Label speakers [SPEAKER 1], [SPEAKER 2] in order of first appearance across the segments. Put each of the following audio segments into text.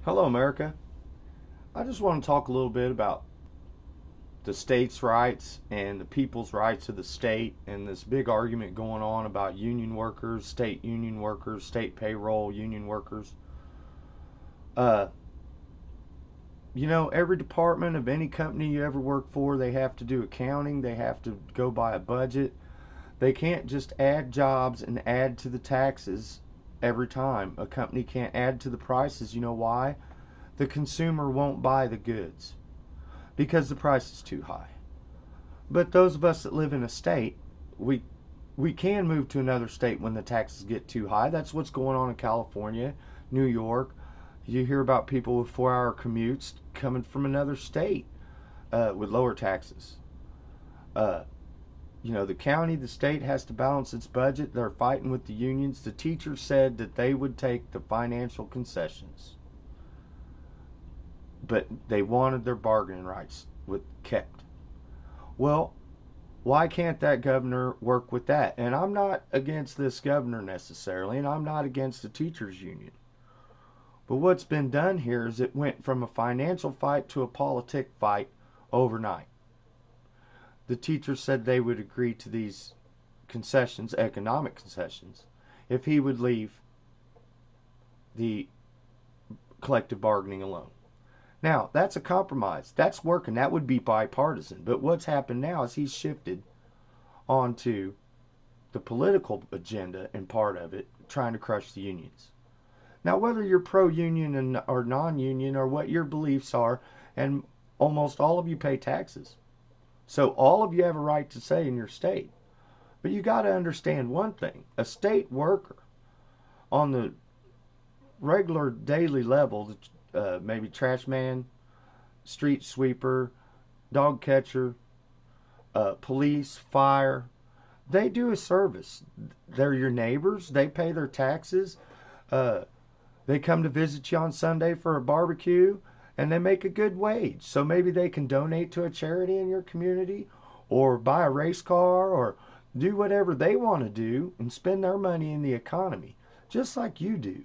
[SPEAKER 1] Hello, America. I just want to talk a little bit about the states' rights and the people's rights of the state and this big argument going on about union workers, state payroll union workers. Uh, every department of any company you ever work for, they have to do accounting, they have to go by a budget. They can't just add jobs and add to the taxes every time. A company can't add to the prices. You know why? The consumer won't buy the goods because the price is too high. But those of us that live in a state, we can move to another state when the taxes get too high. That's what's going on in California, New York. You hear about people with 4-hour commutes coming from another state with lower taxes. Uh, the county, the state has to balance its budget. They're fighting with the unions. The teachers said that they would take the financial concessions, but they wanted their bargaining rights kept. Well, why can't that governor work with that? And I'm not against this governor necessarily, and I'm not against the teachers union. But what's been done here is it went from a financial fight to a politic fight overnight. The teachers said they would agree to these concessions, economic concessions, if he would leave the collective bargaining alone. Now, that's a compromise. That's working. That would be bipartisan. But what's happened now is he's shifted onto the political agenda and part of it, trying to crush the unions. Now, whether you're pro-union or non-union or what your beliefs are, and almost all of you pay taxes. So all of you have a right to say in your state. But you got to understand one thing. A state worker on the regular daily level, maybe trash man, street sweeper, dog catcher, police, fire, they do a service. They're your neighbors. They pay their taxes. They come to visit you on Sunday for a barbecue, and they make a good wage. So maybe they can donate to a charity in your community or buy a race car or do whatever they want to do and spend their money in the economy, just like you do.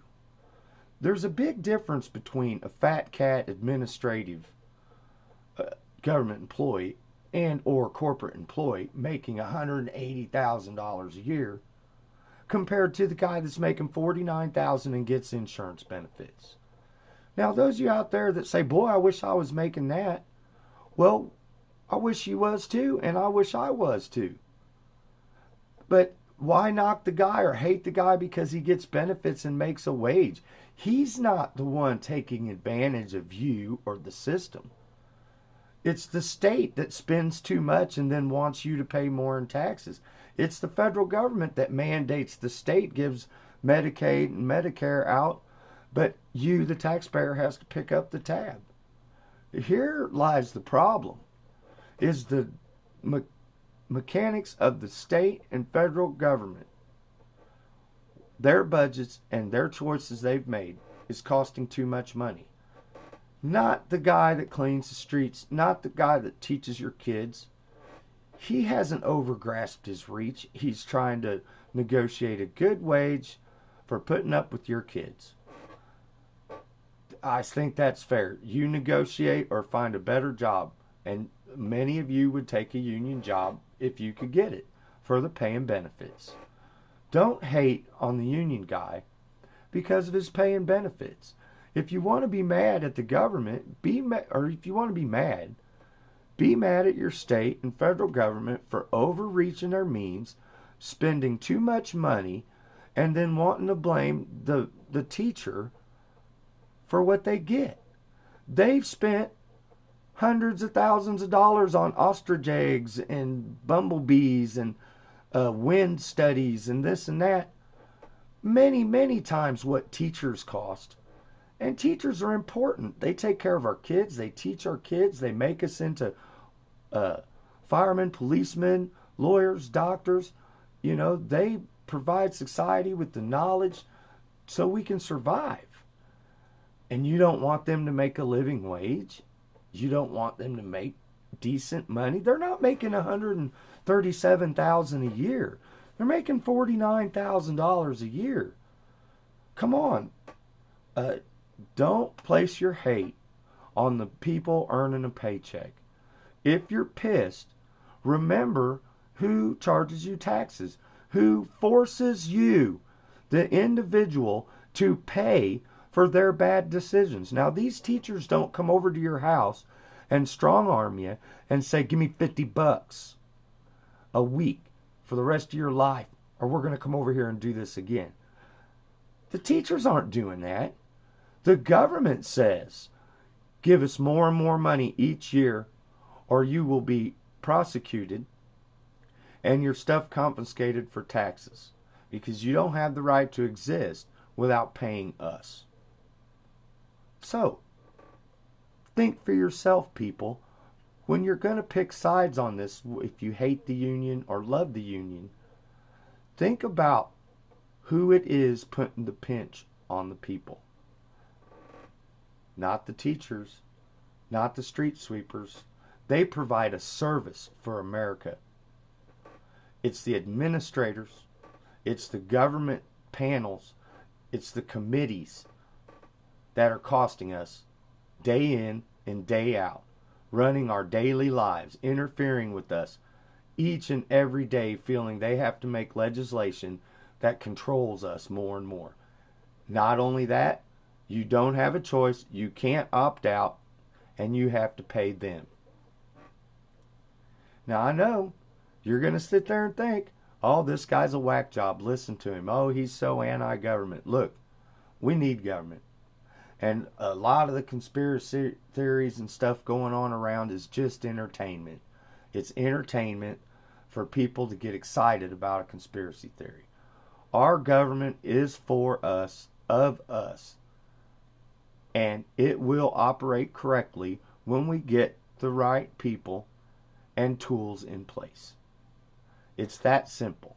[SPEAKER 1] There's a big difference between a fat cat administrative government employee and or corporate employee making $180,000 a year compared to the guy that's making $49,000 and gets insurance benefits. Now, those of you out there that say, boy, I wish I was making that, well, I wish you was too, and I wish I was too. But why knock the guy or hate the guy because he gets benefits and makes a wage? He's not the one taking advantage of you or the system. It's the state that spends too much and then wants you to pay more in taxes. It's the federal government that mandates the state gives Medicaid and Medicare out, but you, the taxpayer, has to pick up the tab. Here lies the problem, is the mechanics of the state and federal government. Their budgets and their choices they've made is costing too much money. Not the guy that cleans the streets, not the guy that teaches your kids. He hasn't overgrasped his reach. He's trying to negotiate a good wage for putting up with your kids. I think that's fair. You negotiate or find a better job, and many of you would take a union job if you could get it for the pay and benefits. Don't hate on the union guy because of his pay and benefits. If you want to be mad at the government, if you want to be mad at your state and federal government for overreaching their means, spending too much money, and then wanting to blame the teacher for what they get. They've spent hundreds of thousands of dollars on ostrich eggs and bumblebees and wind studies and this and that. Many, many times what teachers cost. And teachers are important. They take care of our kids. They teach our kids. They make us into firemen, policemen, lawyers, doctors. They provide society with the knowledge so we can survive. And you don't want them to make a living wage? You don't want them to make decent money? They're not making $137,000 a year. They're making $49,000 a year. Come on. Don't place your hate on the people earning a paycheck. If you're pissed, remember who charges you taxes, who forces you, the individual, to pay for their bad decisions. Now, these teachers don't come over to your house and strong arm you and say, give me $50 a week for the rest of your life, or we're going to come over here and do this again. The teachers aren't doing that. The government says, give us more and more money each year, or you will be prosecuted and your stuff confiscated for taxes, because you don't have the right to exist without paying us. So, think for yourself, people. When you're going to pick sides on this, if you hate the union or love the union, think about who it is putting the pinch on the people. Not the teachers, not the street sweepers. They provide a service for America. It's the administrators, it's the government panels, it's the committees that are costing us day in and day out, running our daily lives, interfering with us each and every day, feeling they have to make legislation that controls us more and more. Not only that, you don't have a choice, you can't opt out, and you have to pay them. Now, I know you're going to sit there and think, oh, this guy's a whack job, listen to him. Oh, he's so anti-government. Look, we need government. And a lot of the conspiracy theories and stuff going on around is just entertainment. It's entertainment for people to get excited about a conspiracy theory. Our government is for us, of us. And it will operate correctly when we get the right people and tools in place. It's that simple.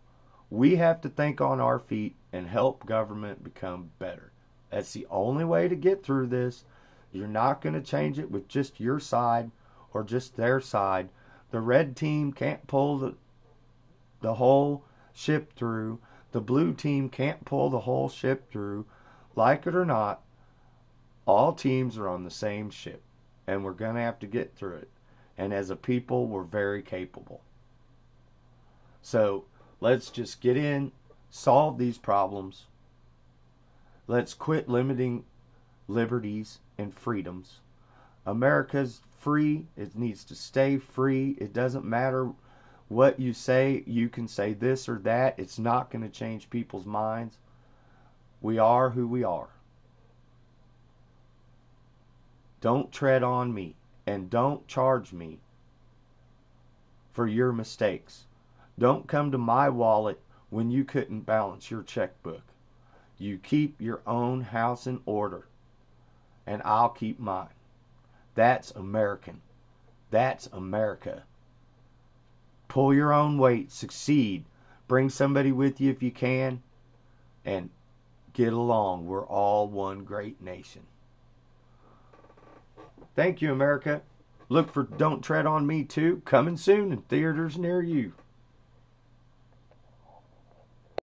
[SPEAKER 1] We have to think on our feet and help government become better. That's the only way to get through this. You're not going to change it with just your side or just their side. The red team can't pull the whole ship through. The blue team can't pull the whole ship through. Like it or not, all teams are on the same ship. And we're going to have to get through it. And as a people, we're very capable. So let's just get in, solve these problems. Let's quit limiting liberties and freedoms. America's free. It needs to stay free. It doesn't matter what you say. You can say this or that. It's not going to change people's minds. We are who we are. Don't tread on me, and don't charge me for your mistakes. Don't come to my wallet when you couldn't balance your checkbook. You keep your own house in order, and I'll keep mine. That's American. That's America. Pull your own weight, succeed, bring somebody with you if you can, and get along. We're all one great nation. Thank you, America. Look for Don't Tread on Me 2, coming soon in theaters near you.